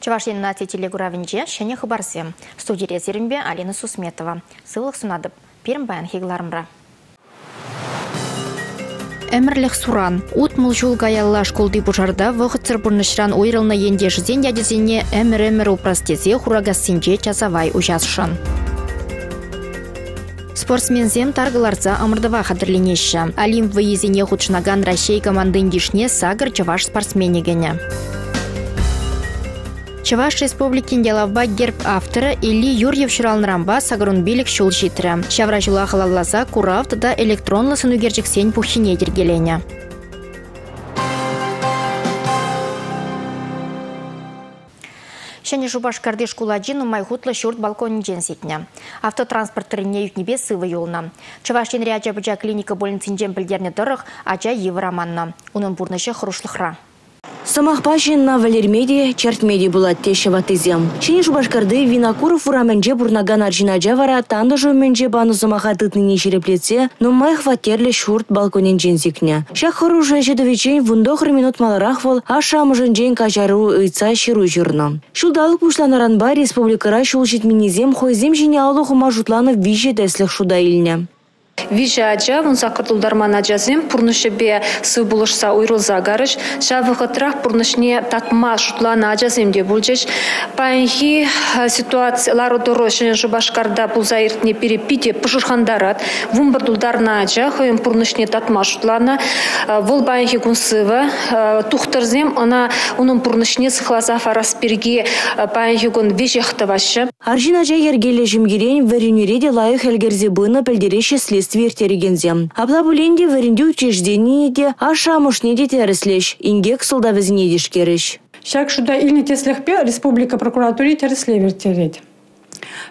Чавашин на телегуравинче шене хабарсе. Студия Зеренбе Алина Сусметова. Сылық сунады. Перм баян хигларымра. Әмірлік суран. Утмыл жул гаялла школды бұжарда вғытсыр бұрнышран ойрылны ендешізен ядезене әмір упростезе хурагасынже часавай ужасшын. Спортсмензем таргыларца амырдыва хадырленеші. Алим выезене худшнаган Россия командын дишне сагыр чаваш спортсменегене. Чаваш республикин ялавба герб авторы Ильи Юрьев шыралнырамба сагрунбилік шул житрі. Шавра жула халалласа куравты да электронлы сынугерчіксен пухине дергелене. Шәне жубаш кардеш куладжину майхутлы шурт балконын женсетіне. Автотранспорттырыне юкнебе сывы юлна. Чавашин ряджа бджа клиника больницин білдерне дұрық, ача евроманна. Унын бурнышы хрушлықра. Самахпашин на Валермеди, Чертмеди булат тешеватызем. Шени Шубашкарды Винокуров ураменже бурнаган аржинаджа вара тандажу менже бану замаха тытныне жереплеце, но май хватерле шурт балконен жензикне. Шах хоружа жедовичень вундохр минут маларахвал, а шамужен жень кажару ыйца ширу жирно. Шулдалык пушланаранба республикара шулшит минизем хойзем жене алуху мажутланы виже деслих шуда илне. Вижаджа, вон закрытулдарман аджазем, пурнышебе сы булышса уйрылза гарыш, шавыхытрах пурнышне такма шутлана аджаземде булжеш. Паянхи ситуация лару дорошен Жубашкарда булза иртне перепите пушурхандарат, вумбардулдарна аджа, хоем пурнышне такма шутлана, вол паянхи кунсыва, тухтарзем, она унун пурнышне сыхлаза фарасперге паянхи кун вежехтавашы. Аржинаджа ергеле жимгерен веренюреде лайық элгерзебыны пельдереші вертерегензем. Аблабуленде варенде учреждениеде ашамушнеде теріслеш, ингек сылда візінедеш кереш. Шак шуда илне теслехпе республика прокуратуре терісле вертерет.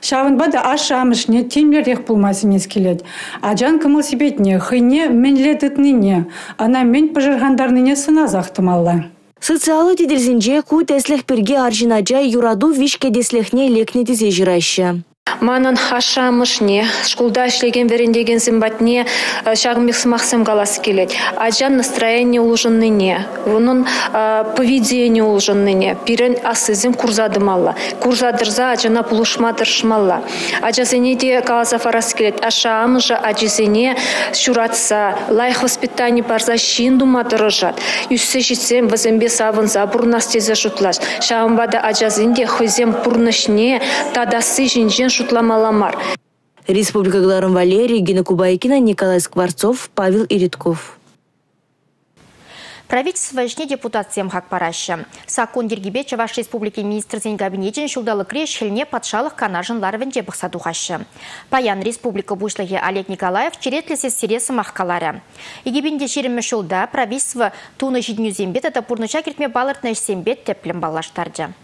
Шавынбада ашамышне темлерек пулмасын ескелет. Аджан кымыл себетне, хыне менлететнине, ана мен пожаргандарныне сына захтымалла. Социалы дедельзінже ку теслехперге аржинаджа юраду вишке деслехне лекне дезе жирайшы. Манан хашамышне, школда ишлеген верендеген симбатне шагмих смахсем галас келет. Аджан настроение улжынныне, вунун поведение улжынныне, пирен асызем курзадымалла. Курзадырза аджана пулушмадыршмалла. Аджазенеде галаса фарас келет. Ашамыжа аджазене шуратса, лайх воспитание парза шиндума дырыжат. Юссе житсем вазембе савынза бурнастезе шутлаш. Шамбада аджазенде хойзем пурнышне, тадасы жинжен шутламаламар. Республика Гларом Валерий, Гена Кубайкина, Николай Скворцов, Павел Иритков. Правительство жне депутациям хак параща. Сакон дергебе Чаваш республики министрзен кабинетен шулдалы креш хельне патшалық канажын ларвенде бұқсадухашы. Паян республика бушлығы Олег Николаев черетлесе сересі маққалары. Егебенде шеремі шулда правительство туны жидню зембет, это пурныча кертме балыртны зембет теплем балаштарды.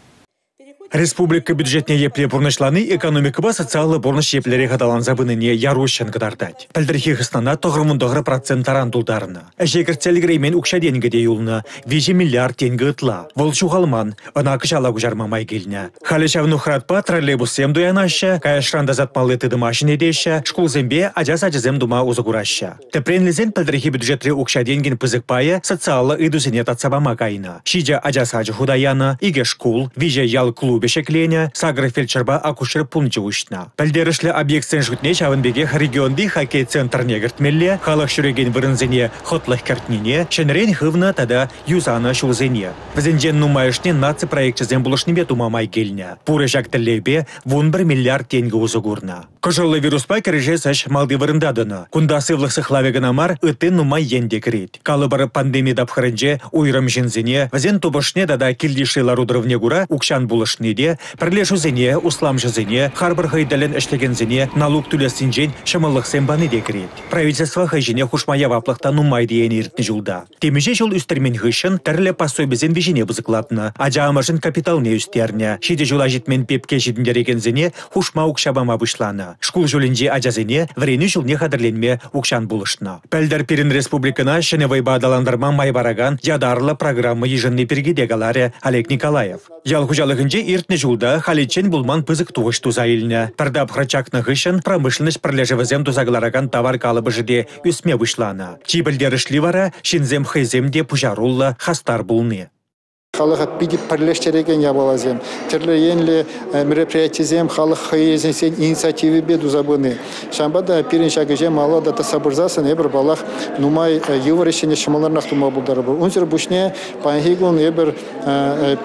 Республика бюджетне епле бурнышланы экономикаба социалы бурныш еплере хаталан забыныне ярущен кадардать. Пәлдірхи хыстана тоғырмындығыр проценттаран дулдарына. Әжекіртселігіреймен ұқшаденгіде юлына 5 миллиард тенгі ұтла. Вол шуғалман, ына кышала күжармамай келіне. Халешавну хратпа троллейбусем дуянашы, каяшранда затмалы тыдымашын едеші, шкулзембе ажас-ажызем дума узығыраща. Тепренлізен пәлдірхи бюджетре ұқшаденген пызықпайы социалы ыдусене татсабама кайына. Шиджа ажас-ажы худаяна, иге шкул, виже ял клуб бешеклене, сагры фельдшерба акушер пунчы ушна. Пәлдерішлі объектсен жутне чавынбеге регионды хоккей центр негіртмелле, халық жүреген вырынзене хотлых кертнине, шенрен хывна тада юзана шулзене. Візенжен нумайышне наци проектчізен булышнебе тумамай келіне. Пуры жак тіллебе 1 миллиард тенгі узығырна. Кожылы вируспай кіріже сәш малды вырындадыны. Кунда сывлық сықлавегінамар үтін нумай енде кірет. Калыбары пандемия дапхырынже уйрым жінзене, візен тубышне дада килдишилар удрывне гура укшан булышне Пірлешу зене, услам жызене, харбар хайдален эшлеген зене, налуг түлесін жен шымылық сэмбаны декірет. Правительство хайжене хушмая ваплықта нумайды енерітні жылда. Темеже жыл үстермен ғышын тәрлі пособезен вежене бұзықлатына, ажа амашын капитал не үстерне. Шеде жула жетмен пепке жедіндереген зене хушма укшабама бұшланы. Шкул жолінже ажа зене врені жылне қадырленме укшан бұлышына. Пәлдер перін республикана шыневай бадаландарма майбараган ядарлы программы ежінне пергедегаларе Олег Николаев. Ял хужалығынже иртне жулда халичен булман пызык туғыш тузайылны. Тардап храчакны ғышын промышленность пролежевізем тузаглараган товар калыбы жыде үсме вышлана. Чибілдерішлі вара шинзем хайземде пужарулла хастар булны. халыга пидип пирлештереген ябалазем. Терлеенле мероприятиезем халык хайезен сен инициативы беду забыны. Шамбада пирин шагыже мала да тасабырзасын эбер балах нумай еврешене шымаларнах тума булдары бу. Унзер бушне панхигун эбер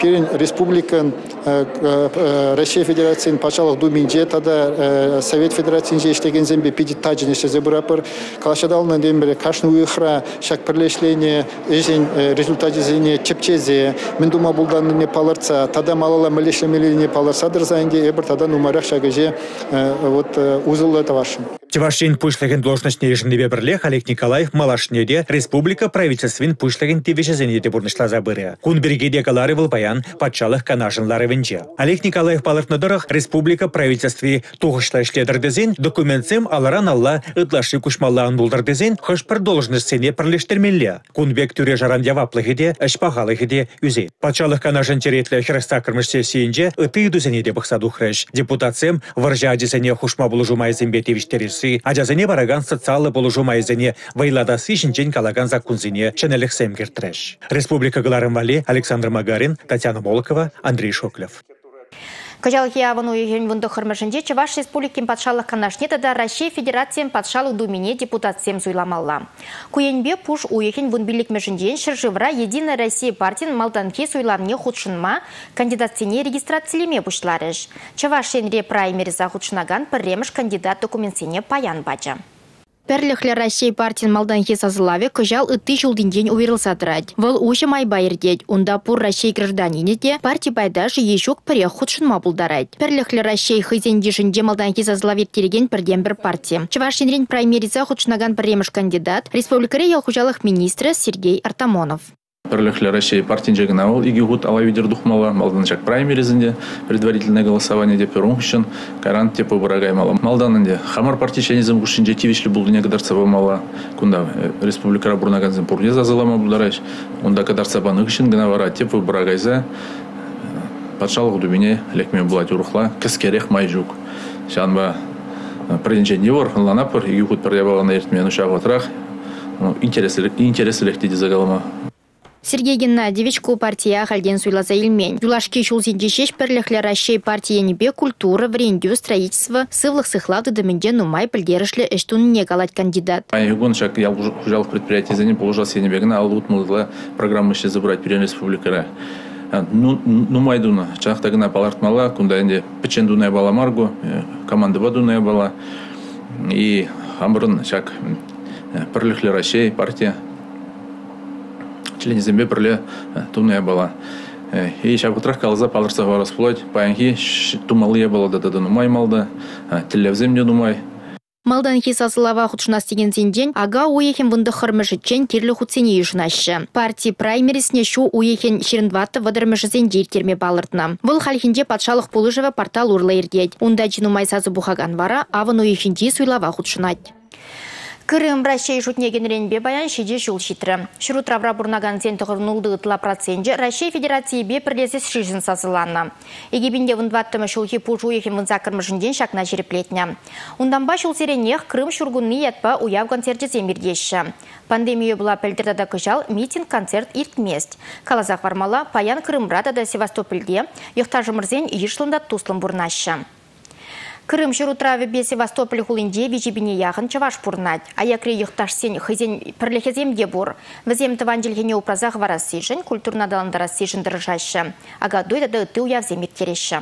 пирин республикан Россия Федерациян пачалык думинже тада Совет Федерациян же иштеген зембе пидит таджинеше зебрапыр калашадалны дембере кашны уйхра шак пирлешление эжен результате зене чепчезе мен дума булданны не палырца тада малала мелешлемели не палырса дырзанге эбер тада нумарах шагыже вот узыл это ваш. Тевашин пушлеген должностный режимный берлех Олег Николаев малашнеде республика правительствен пушлеген тивешезенеде бурнышла забыры. Кунбергеде галарывал баян патшалых канажынлары венче. Олег Николаев палыртныдырых республика правительстве туғышла ишледірдізен документсем аларан алла ытлашы кушмаллаан булдырдызен хош бір должностьсене пірлештірмелі. Кунбек түре жаран яваплығыде, әшпағалығыде үзе. Патшалых канажын теретлі хіріста кірміш сесейінже ыты дүзенеде бұқсаду хреш. Депутатсем варжа адесене хушма бұлыжу майзембе тевіштересі, адязене бараган социалы бұлыжу майзене вайладасы жінчен калаган законзене ченелік семгертреш. Республика Галарымвали, Александр Магарин, Татьяна Молокова, Андрей Шоклев. Кажалки авану еген вунды хырмышынде Чуваш республикин патшалық канашнеті да Россия Федерациям патшалық думине депутатсем суйламалла. Куенбе пуш уехен вунбилік межінден шыржывра Единая Россия партиян малданке суйламне худшынма кандидатсене регистрациялеме бушларыш. Чувашенре праймериза худшынаган пірремыш кандидат документсене паян бача. Перліхлі Россия партиян малданхи сазылаве күжал үтті жылден уверілса дырад. Выл ұшы май байырдет, онда пұр Россия гражданинеде партия байдажы ешок піре худшынма бұлдарад. Перліхлі Россия хызендешінде малданхи сазылаве тереген бірден бір партия. Чувашенрен праймериза худшынаган пірремыш кандидат, республикаре ялхужалық министрі Сергей Артамонов. Перлехля России партия жегнавол иги гуд алавидер духмала малданчак праймеризинде предварительное голосование деп перунхшин карант тепо бурагай мала малданынде хамар партийчанизм гушинже тивишле булдыне кадарцаба мала кунда республика бурнаганзен пурне зазылама булдараш онда кадарцаба ныкшин гнавара тепо бурагайза патшалык думине лекме булат урухла кескерех майжук шанба президент Невор ланапыр иги гуд перебалана ертмен ушаготрах интереслек диди загалама. Сергей Геннадьевич ку партия халден суйлаза илмень. Юлашки шулзинде шеш перлехле Россия партия небе культура, врендю, строительство, сывлых сыхлады доменде нумай пельдерышле эштун не галать кандидат. Айгон шак я хужал в предприятии за ним положил себе небегна, а лут мудла программы ще забрать перен республикара. Ну майдуна чах тагна палартмала, кунда инде печендуная бала марго, команда бадуная бала и амбрун шак перлехле Россия партия. Член зембе перле тумная была. И сейчас утрах калза палырса расплодь, паянхи тумалые было да нумай малда, телевзем не думай. Малданхи сасылава худшына стеген зенден, ага уехен вынды хырмышычен терлі худсене ешунашы. Партия праймерисне шу уехен шеріндватты вадырмышы зендер терме балыртна. Бұл халхинде патшалық пулыжыва портал урла ердет. Унда жинумай сазы бухаган вара, авын уехенде суйлава худшынат. Кырым Россия шутнегенренбе баян шеде жол шитрі. Шырутравра бурнаган зентығыр нулды ұтыла проценте Россия Федерации бе бірлесіз шижын сазыланна. Егебінде вындваттымы шулхи пужу ехен вынзакырмышынден шакна жереплетне. Унданба шул серенех Крым шургунны ятпа уяв концерте земирдеші. Пандемия была пельдерда кыжал митинг, концерт иртмест. Калазақ вармала паян Крымрада да Севастопольде, ехтажымырзен ешлында туслым бурнашы. Крым шырутраве бе Севастополь хулинде вижебине яғын чаваш пурнать. Аякре юхташсен хызен пірлехезем дебур. Візем тыванделгене упразах варасыжын, культурнадаландарасыжын дыржашы. Ага дойда да ты уявзем иртереші.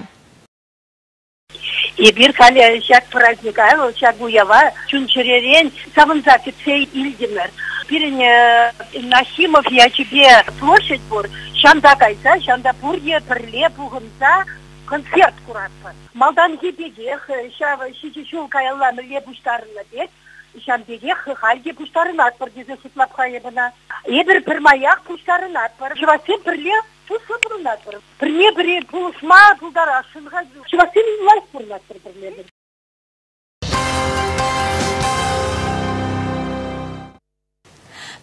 И бир кали шак праздник айвал, шак уява, чунчеререн, савынзаки цей ильдимер. Бирин Нахимов я тебе площадь бур, шанда кайса, шанда бурье, пірле, бугынса, концерт куратпа. Малдан гебегех, шичичул каялла миле буштарына бек, шамбегех хальге буштарына атпар дезе сутлап хайыбына. Ебір пірмаяқ буштарына атпар. Шывасен пірле тусы бұрын атпар. Пірне бірі бұлысма бұлдара шынға. Шывасен лайф бұрын атпар бірле.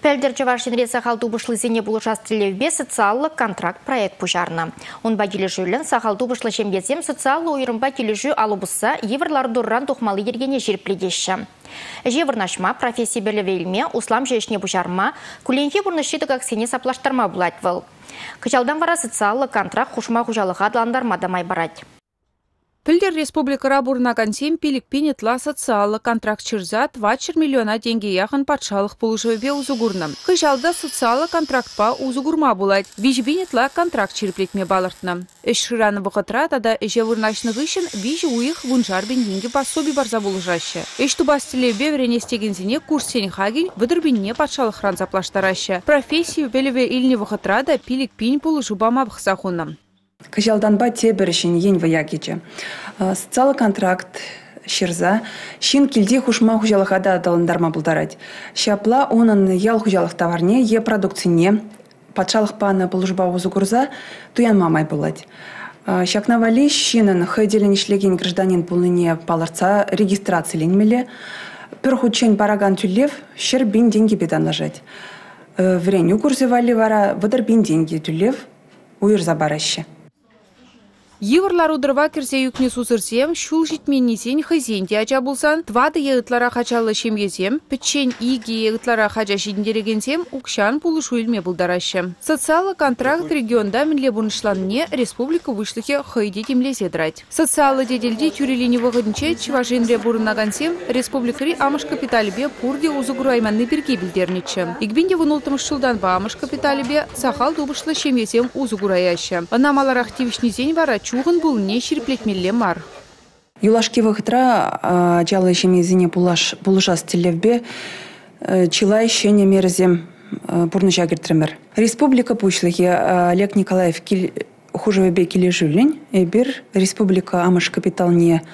Пәлдер Чавашин сахалду бұшлы зене бұлы жастырелевбе социалы контракт проект пұжарны. Он бәділі жүлін сахалду бұшлы шемгезем социалы ойырымба кележі алыбыса еврлар дұрран тұхмалы ергене жерпледеші. Жевырнашма, профессия белевелме, услам жешне бұжарма, күленге бұрнышыды қақсене саплаштарма бұлайтвыл. Кычалдан вара социалы контракт хушма хужалыға адыландармадамай барад. Пілдер республикара бурнаган сем пилік пенетла социалы контракт чырзат 20 миллиона тенге яғын патшалық пулышыве узугурным. Кыжалда социалы контрактпа узугурма булайд. Виж пенетла контракт чирплетме балыртным. Эш шыраны бұқытра тада эже вырнашны гышын виж уих вунжар бен деньги пособи барза булыжашы. Эш тубастелебе вренестегензіне курс сенхаген выдырбенне патшалық ран заплаштарашы. Профессию белеве илне бұқытра да пилік пен пулышубама бұқсахуным. Кыжалданба тебірішін ен ваякечі. Социалы контракт шерза, шин килде хушма хужалықада адалындарма бұлдарад. Шапла онын ял хужалық товарне, е продукцине, патшалық паны бұлжыба узугурза туян мамай бұлад. Шакнавали шинын хайделін ішлеген гражданин бұлыне паларца регистрацияленмелі, пір худчен бараган түлев, шер бин деньги бедан лажать. Вреню курсывали вара, выдар бин деньги түлев, уйырза барашы. Еврлар удырва кірсе юкне сусырсем, шул житменнесен хызенде ача булсан, твады еғытлара хачалы шемгезем, пітчен иге еғытлара хача шидіндерегенсем, укшан пулышу илме булдарашы. Социалы контракт регионда мінле бұрнышланне республика вышлыхе хайде темлесе драть. Социалы деделде тюрелені вғыдынче Чувашинре бұрынагансем, республикари амыш капиталібе пурде узугуру айманны бірге білдернечі. Игбенде вұнылтымыш шылдан ба амыш капиталібе сахал дубышлы шемгезем узугураяшы. Анамалар активишнезен вара чуғын бұл не шерплетмелле мар. Юлашки вғытра жалы шемезіне бұлышас телевбе чилай шене мерзем бұрны жагертремер. Республика пучлығы Олег Николаев хужевебе келе жүлін, бір республика амыш капиталне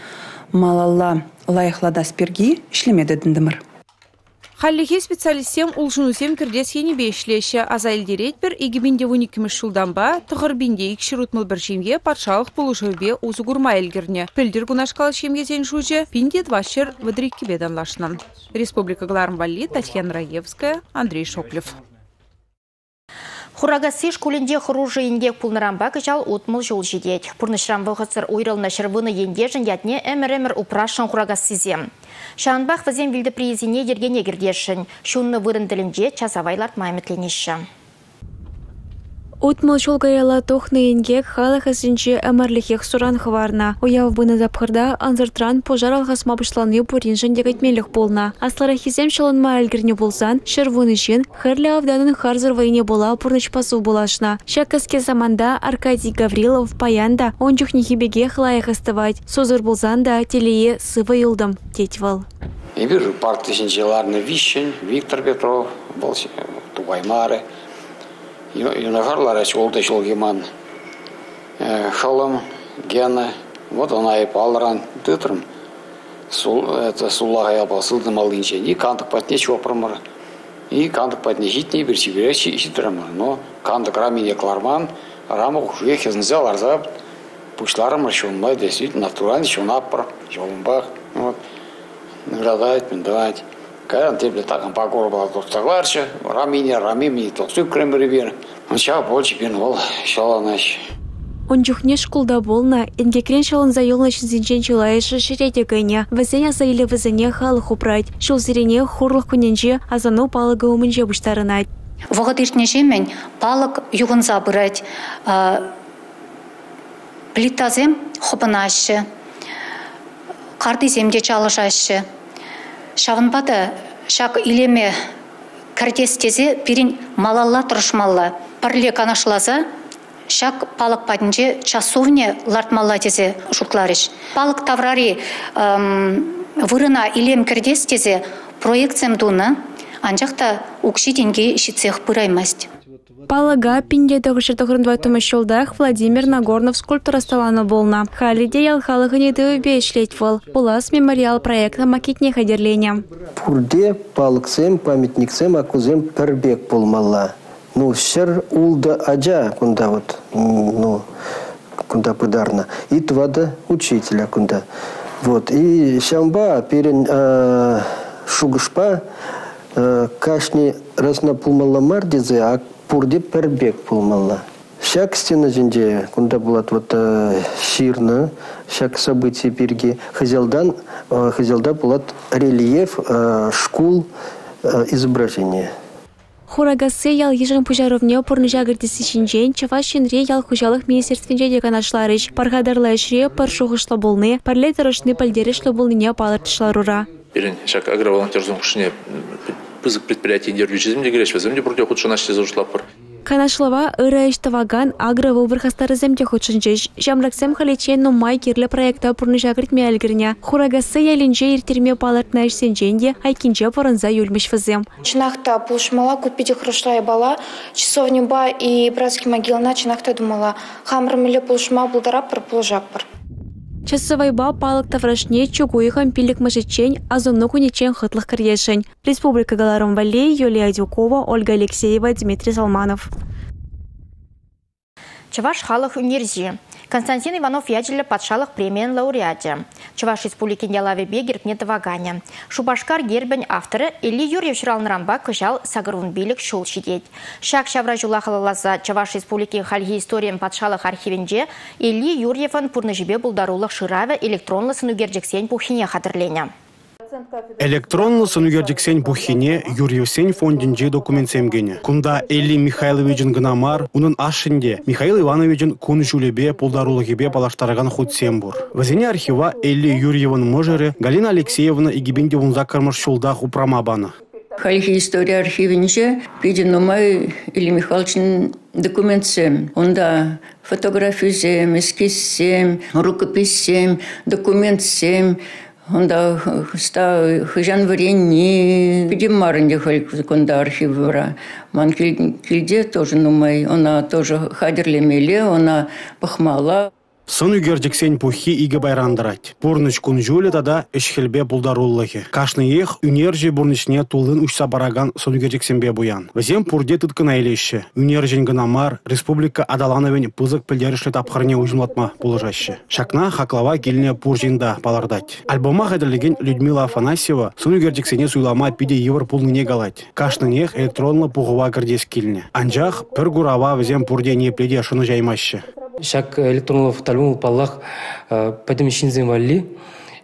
малалла лайықлада сперги ішлемеді діндімір. Халлихе специалистем улшынусем кірдес енебе ішлеші азайлдерет бір егебенде вуникіміш шулданба, тұғырбенде икшірутмыл бір шемге патшалық полушевбе узугурма елгерне. Пілдер гунашқалы шемге сен шуже, пинде двашыр выдрикке беданлашнам. Республика Глармвали, Татьяна Раевская, Андрей Шоклев. Хурагасы шкулінде хұружы ендек пулнырамба кычал утмыл жол жедет. Пұрнышрам бұғытсыр ойрылна шырвыны ендежін ятне әмір-әмір ұпрашын хурагасызем. Шанбақ візем білді приезіне дергене гірдешін. Шунны вырындылымде часавайларт майметленеші. Утмыл жолгаяла тоқны енгек халық әсінче әмірліхек суран хварна. Уяв бұны запқырда анзыртран пожар алғасма бұшланы бұринжын дегетмелік болна. Аслары хизем шылынма әлгірне болсан, шырвыны жын, хырлі авданын харзыр вайне бола пұрнышпасу болашна. Шакаске заманда Аркадий Гаврилов паянда он жүхнехебеге хылайық ыстывать. Созыр болсан да телее сывы юлдым, детвал. Ебір партишінчеларны Вищен, Виктор Петров, Тугаймары. Юнахарлар олды шолгеман Халым, Гена, вот он айып алыран дытрым. Это сулаға япал сылдым алдынче. И кандық патне чопырмыр. И кандық патне житне бір чеберечі ишітірімір. Но кандық рамине кларман, рамы құшуе кезінзел арзап, пушларымыр шонмай, действительно, натуральный шонаппыр, жолынбақ. Вот. Наградать, мендавать. Кайран тепле такам пакор была тоқтағларшы, рамине тоқтып крембері бер. Онша больше бен ол шаланыш. Он жүхне шкулда болна, енгекрен шалын зайылны шынзенчен чылайышы шыретекіне, візене заилі візене халық упрайт, шыл зирене хурлық күненже азану палығы өмінже бұштарынайт. Вағыт ертнежемен палық юғын забырайт, плитазем хопынашы, қардыземде чалышашы. Шавынбады шақ илеме кірдестезе бірін малалла тұрышмалла. Парле канашлаза шақ палық падынже часовне лартмалла тезе жұтларыш. Палық таврари вырына илем кірдестезе проекциям дуны, анжақта ұқши денге ішіцех пыраймаст. Палага пинде тағышыртығырындвайтымы шолдақ Владимир Нагорнов скульптура сталаны болна. Халиде ялхалығыне дөвбе ішлетвол. Булас мемориал проекта макетне хадерлене. Пурде палықсем, памятниксем, акузем пірбек болмалла. Шыр улда аджа, кунда вот, кунда пыдарна. И твада учителя кунда. Вот, и шамба перен шугышпа кашни разна пулмалла мардизе, а пурде пербек пулмалла. Шак стена жинде, кунда булат вот ширна, шак события перги, хазелда булат рельеф, шкул, изображение. Хурагасы ял ежен пужаровне порныжа гырдысы шинжен, чаваш шенре ял хужалых министерственже деканашларыш, пархадарлы әшре паршуғышлы болны, парле тарышны пальдерешлы болныне палыртышларура. Ирен, шак агроволонтерзун кушне пызык предприятий дервичизм дегереш, везем де бурде худшо наште заушлапыр. Канашлава ыры иштаваган агровыбор хастарызем те худшынжеш. Жамраксем халечен но май кирле проекта порныжа гыртме әлгіріне. Хурагасы ялінже иртерме палыртна ішсенженде, айкинже порынза юльмыш візем. Чинахта пулшмала купить хрушла и бала, часовнеба и братский могилна чинахта думала, хамрмеле пулшма булдарапыр пулжапыр. Часовайба палык таврашне чугуйхам пилик мышечень, азонну кунечен хытлых кірдешень. Республика Галаром Валей, Юлия Дюкова, Ольга Алексеева, Дмитрий Салманов. Чаваш халық үнерзи. Константин Иванов яджилі патшалық премиян лауреате. Чаваш республикин ялавебе герпне тавагане. Шубашкар гербен авторы Элли Юрьев шыралнырамба кыжал сагырун билік шул шидет. Шак шавра жулахалаласа Чаваш республикин хальги историям патшалық архивинже Элли Юрьеван пурныжебе булдарулық шыравы электронлы сынугерджексен пухине хатырлене. Электронны сынугердексен бухине Юрьевсен фондинже документсемгене. Кунда Элли Михайловичен гынамар, унын ашынде Михаил Ивановичен кун жулебе пулдарулыгебе балаштараган худсембур. Вазине архива Элли Юрьеван можере Галина Алексеевна и гибинде вунзакармаш шулдах упрамабана. Хальхи история архивинже пиденумай Элли Михайловичен документсем. Онда фотографизем, эскизсем, рукописсем, документсем. Онда хыжан варенье, пидемарынде халькунда архивора. Ман кильде тоже нумай, она тоже хадерлемеле, она пахмала. Сынугердексен пухи иге байрандырать. Бурныч кунжуле тада эшхелбе булдаруллахи. Кашны ех үнержи бурнычне тулын учса бараган сынугердексенбе буян. Вазем пурде туткына елеші. Үнержен гынамар, республика адалановен пызык пілдерішлі тапқырне ужымлатма булыжашы. Шакна хаклава келіне пуржинда балардать. Альбома хадерлеген Людмила Афанасьева сынугердексене суйлама пиде евр пулныне галать. Кашны ех электронлы пуғыва кірдес келіне. Анжақ пір гурава вазем пурде не пледе шыны жаймашы. Шак электронного фотоальбома паллах пойдем шинзем валли,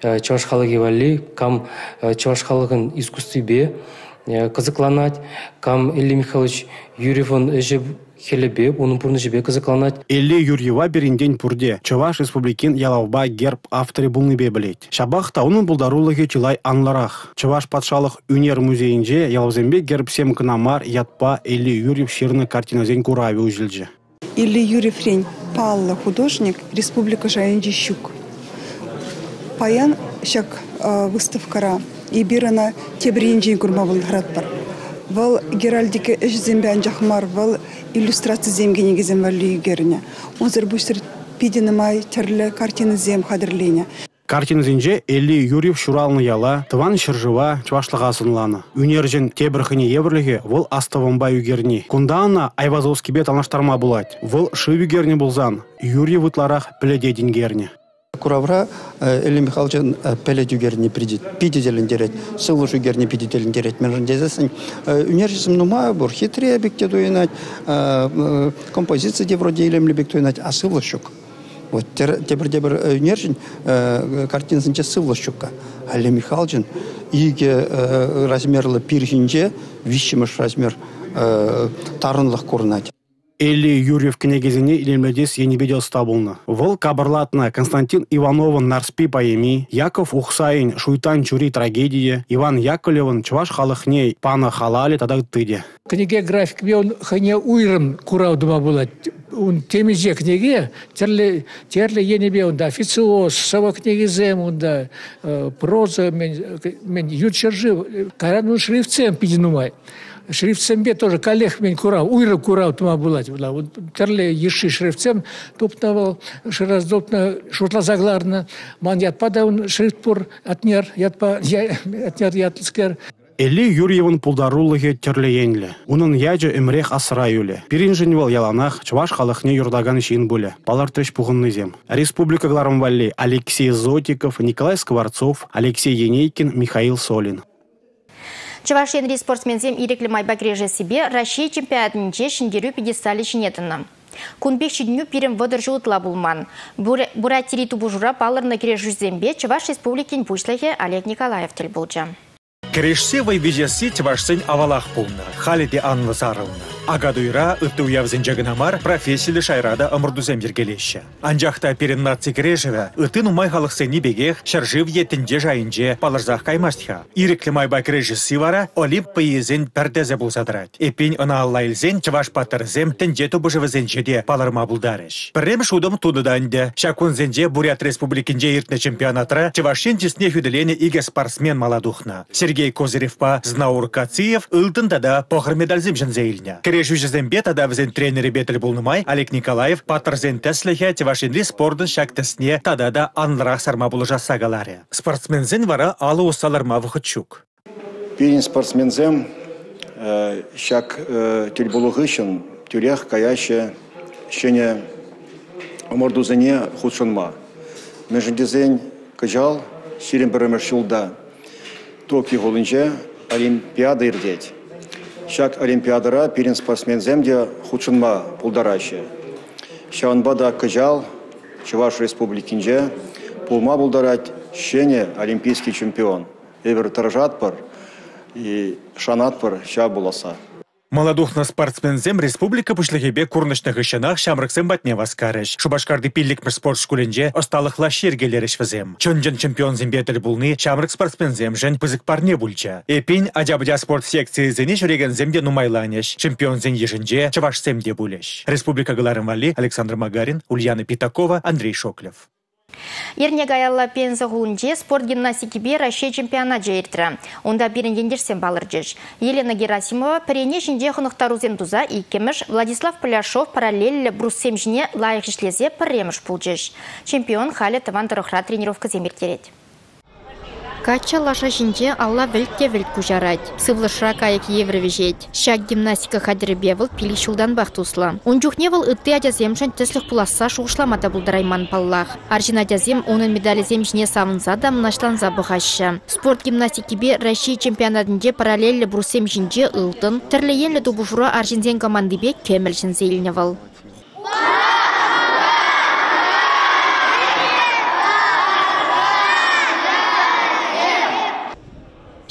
чаваш халыги валли, кам чаваш халыгын искусстве кызыкланать, кам Элли Михайлович Юрьеван эжеп хелебе, onun пурны жебе кызыкланать. Элли Юрьева беринден пурде, Чаваш республикин ялавба герб авторы булныбе билет. Шабахта onun булдарулыгы чылай анларах. Чаваш патшалық үнер музейинже ялавзембе гербсем кынамар ятпа Элли Юрьев ширны картинозен курави ужилже. Элли Юрьев Рень, Палла, художник, Республика Жайынджищук. Паян шак выставкара и бирана тебринджин гурмавыл градпар. Вал геральдика эш зембян жахмар, вал иллюстрация земгенеге земвалли югерня. Он зарбустер пиденамай терле картины зем хадрления. Картинзинже Элли Юрьев шуралны яла, тыван шыржыва чвашлыға сынланы. Үнержен тебірхіне еврліге выл аставамба югерни. Кундана Айвазовский талнаштарма булать. Выл шы югерни булзан. Юрьев ытларах піледе дингерни. Куравра Элли Михайловичен піледе югерни пидеделін дерет, сылы югерни пидеделін дерет. Мен жындезесін үнержесім нума бұр хитрия бекте дуенать, композиция де вроде илемлі бекте дуенать, а сылы шук. Вот теперь нержин картина сынча сывлащука. Элли Михайловичен иге размерлы пирхинже вищемыш размер тарынлық курнать. Элли Юрьев княгизине илемледес енебеде стабулны. Вол кабарлатна Константин Ивановын нарспи поэми, Яков Ухсайын шуйтан чури трагедия, Иван Яковлевын чваш халыхней пана халали тада тыде. Книге график бе хане уйрым курау дума булат. Он темеже книге терле енебе он да официоз, сава книгизем он да проза мен ютчержи карану шрифтцем пидинумай. Шрифтцем бе тоже коллег мен курау, уйры курау тума булат. Терле еши шрифтцем тупнавал шираздопна шуртла загларна. Ман ятпада он шрифтпур отнер ятлскер. Элли Юрьевын пулдарулығы терлеенлі. Унын яжы өмрех асырайулі. Пиринжін вал яланах чваш халықне юрдаган шин бұлі. Палартыш пұғынны зем. Республика Гларамвалли Алексей Зотиков, Николай Скворцов, Алексей Енейкин, Михаил Солин. Чувашенри спортсмензем иреклі майбакреже себе Россия чемпионатынче шиндеру пьедестале шинетіні. Кунбек шидню пирем водыр жуытла булман. Буратири тубужура палырны кере жүзембе Чуваш республикин бушлахе Олег Николаев тіл болжа. Керешсе вайвижесі Чувашсен авалах пулны, халеде анлы сарылны. Агадуйра ытты уявзен жагынамар профессиялы шайрада ымырдузем ергелеші. Анжақта переннатсы кережеве ытын умай халықсыны бегех шаржив еттінде жайынже палырзақ каймастха. Иреклі майба кережесі вара Олимп пейезен пәрдезе бұлсадырад. Эпен ыналла илзен Чуваш паттырзем тінде тубыжывызенчеде палырма бұлдарыш. Бірем шудым тудыданды. Шакунзенже Бурят республикинже иртне чемпионатра Чувашен тесне хүделені иге спортсмен маладухна. Сергей Козыревпа Знаур Кациев ылтында да похыр медальзем жынзейліне. Кережүжізен бет адавзен тренері бетіл болнымай Олег Николаев паттырзен тәсліхе Чувашенли спордын шак тәсіне тада да анлырақ сарма бұлы жасагалары. Спортсмензен вара алы ұсаларма вұхытчук. Пейін спортсмензем шак түл бұлығы үшін түлех каяшы шене омордузене худшынма. Межіндезен күжал ширен бірімір шулда Токио голынче Олимпиада ирдеть. Шак Олимпиадара пирин спортсмензем де худшынма пулдарачы. Шаунбада кыжал Чуваш республикинже пулма пулдарать шене олимпийский чемпион. Эвер торжатпар и шанатпар ша буласа. Маладухна спортсмензем республика пушлыгебе курнышных ышынах шамрыксем батне васкарыш. Шубашкарды пилликмір спорт шкулінже осталықла шергелеріш візем. Чонжын чемпион зембетіл булны шамрык спортсмензем жын пызык парне бульча. Эпин адябыдя спорт секции зене жүреген земде нумайланеш. Чемпион зен ежінже Чуваш земде булеш. Республика Галарым Вали, Александр Магарин, Ульяна Питакова, Андрей Шоклев. Ернегаялла пенза гулунже спорт гимнастикибе Россия чемпионат жайыртыра. Онда бірін ендерсен балыржыш. Елена Герасимова пірене жінде хынықтарузен туза икеміш Владислав Поляшов параллелі бруссем жіне лайық жішлезе пірреміш пулжыш. Чемпион халі тыван тұрықра тренировка земертерет. Кача лаша жінде алла вілтке вілт күжарад. Сывлышра каяк евровежет. Шак гимнастика хадірбе выл пили шулдан бақтусла. Он жүхне выл үтті адяземшін тіслік пуласса шуғышламада бұлдарайман паллах. Аржин адязем оның медалі земшіне савынса да мұнашланза бұғашы. Спорт гимнастикибе Россия чемпионатынде параллелі бұрсем жінде ұлтын. Тірлі елі дубушура аржинзен командыбе кеміл жінзейліне выл.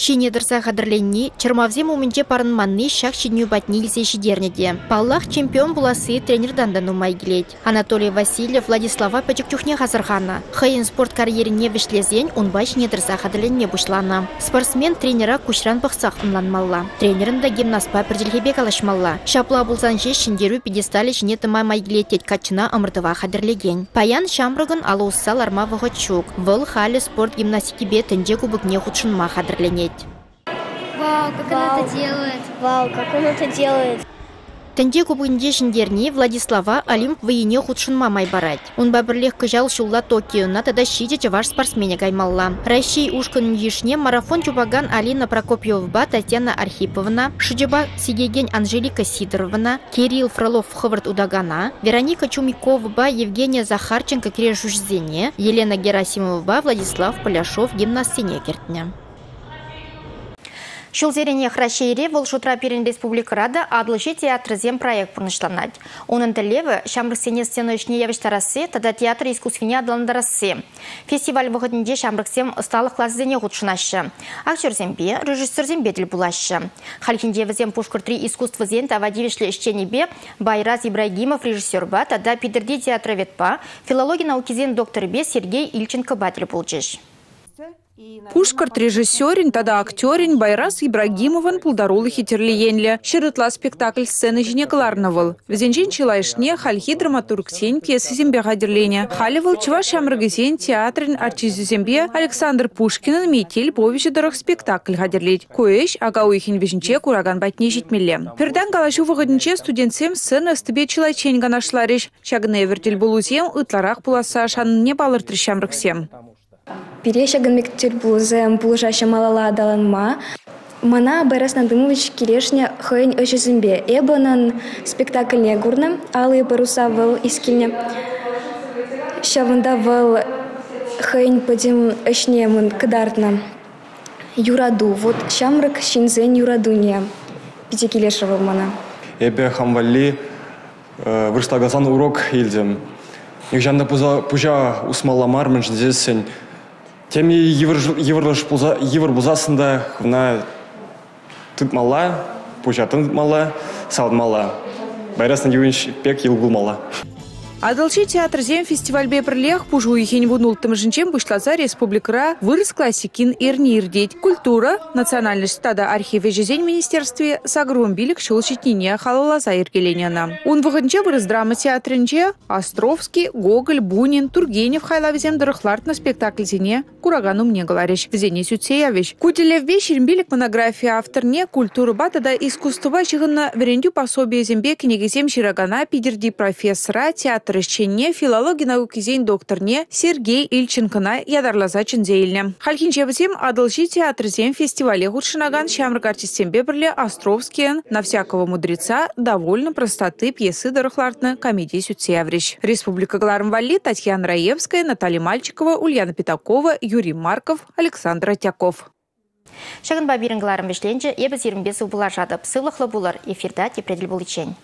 Шинедірса қадырленні, чырмавзем умінче парын манны шақ шидню батни илсе шидернеде. Паллах чемпион буласы тренердан да нумай келет. Анатолий Васильев Владислава пәчіктюхне ғазырғана. Хайын спорт карьеріне вішлезен, онбай шинедірса қадырленне бұшлана. Спортсмен тренера күшран бұқсақ ұнланмалла. Тренерін да гимнаспа бірделгебек алашмалла. Шапла бұлзан же шиндеру пьедесталі шинетімай майгілетет качына ымырдыва қадырлеген. Паян шамрығын алуысса ларма вғычук. Выл халі спорт гимнастики бе тінде кубыкне худшынма қадырленет. Вау, как он это делает! Вау, как он это делает! Тенде кубынде шиндерни Владислава Олимп войне худшынма майбарать. Он бабырлех кыжал шулла Токиона тада щиде Чуваш спортсмене гаймалла. Россия ушкан ешне марафон чубаган Алина Прокопьевба, Татьяна Архиповна, Шидеба Сигеген Анжелика Сидоровна, Кирилл Фролов Ховард Удагана, Вероника Чумиковба, Евгения Захарченко Крежужзене, Елена Герасимова, Владислав Поляшов гимнастине кертня. Шулзерене Хращейре Волшутра Пирин Республика Рада адлыши театрзем проект пұрнышланад. Оның тілеві Шамрыксене сценочне явиштарасы, тада театр искусствене адландарасы. Фестиваль вғытынде Шамрыксем ысталық классызене ғұтшынашы. Актерзембе, режиссерзембе діл бұлашы. Халькиндевізем пушкыртри искусствозен тавадивишлі ішченебе Байраз Ибрагимов режиссерба, тада Пидерди театроветпа, филология наукизен докторбе Сергей Ильченко баділ бұлжыш. Пушкарт режиссерин, тада актерин Байрас Ибрагимован пулдарулы хитерлиенле. Шырытла спектакль сцены жинекларнавал. Везенжин чилайшне хальхи драматург сень пьесы зембе гадерлене. Халивал Чуваш амрагазен театрин арчизу зембе Александр Пушкинын метель повещи дорог спектакль гадерлеть. Коэш агауихин веженче кураган батне житмелле. Пердан галашу выгодниче студентсем сцены стыбе чилайчень ганашлариш. Чагне вертель булузем ытларах пуласа шан не балыр трещамрыксем. Перешаган мектель булзем булжаща малала адаланма. Мана Байрас Надымович Кирешня хойн öşезембе. Эбонан спектакльне гурна, алые паруса вал искильне. Шавында вал хойн подим öşнемын кыдартна. юраду. Вот шамрык шинзен юрадуне. Пятикилешева мана. Эбе хамвали вырштагасан урок илдем. Нихжанда пужа усмаламар менждесен. Теми евр бузасында хвна тытмала, пужа тытмала, саудмала. Байрасна юинш пек ел булмала. Адалчи театр зем фестиваль бепрлех пужу ихень вунул тымжинчем бушлаза республикра вырос классикин ирни ирдеть. Культура, национальность стада архиве жизнь министерстве сагрум билик шулчитнине халалаза иргеленяна. Он выходнче вырос драма театринче Островский, Гоголь, Бунин, Тургенев хайлавзем дырыхларт на спектакль зене курагану мне говоришь. Зене сюцеявищ. Кутилев вечерин билик монография авторне культуры батада искусства чигына верендю пособие зембе книгизем ширагана пидерди профессора театр Рещенне, филология науки зейн докторне Сергей Ильченкона ядарлаза чынзейлне. Халькинчебізем адылши театр зем фестивале худшинаган шамрак артистем бебрле Островский на всякого мудреца довольно простоты пьесы дырыхлартны комедии сюцеяврищ. Республика Глармвали, Татьяна Раевская, Наталья Мальчикова, Ульяна Пятакова, Юрий Марков, Александр Атяков. Шагын бабирин гларым бешленже, ебіз 25 булар жадып, сылықлы булар, эфирда тепреділ бұл ичен.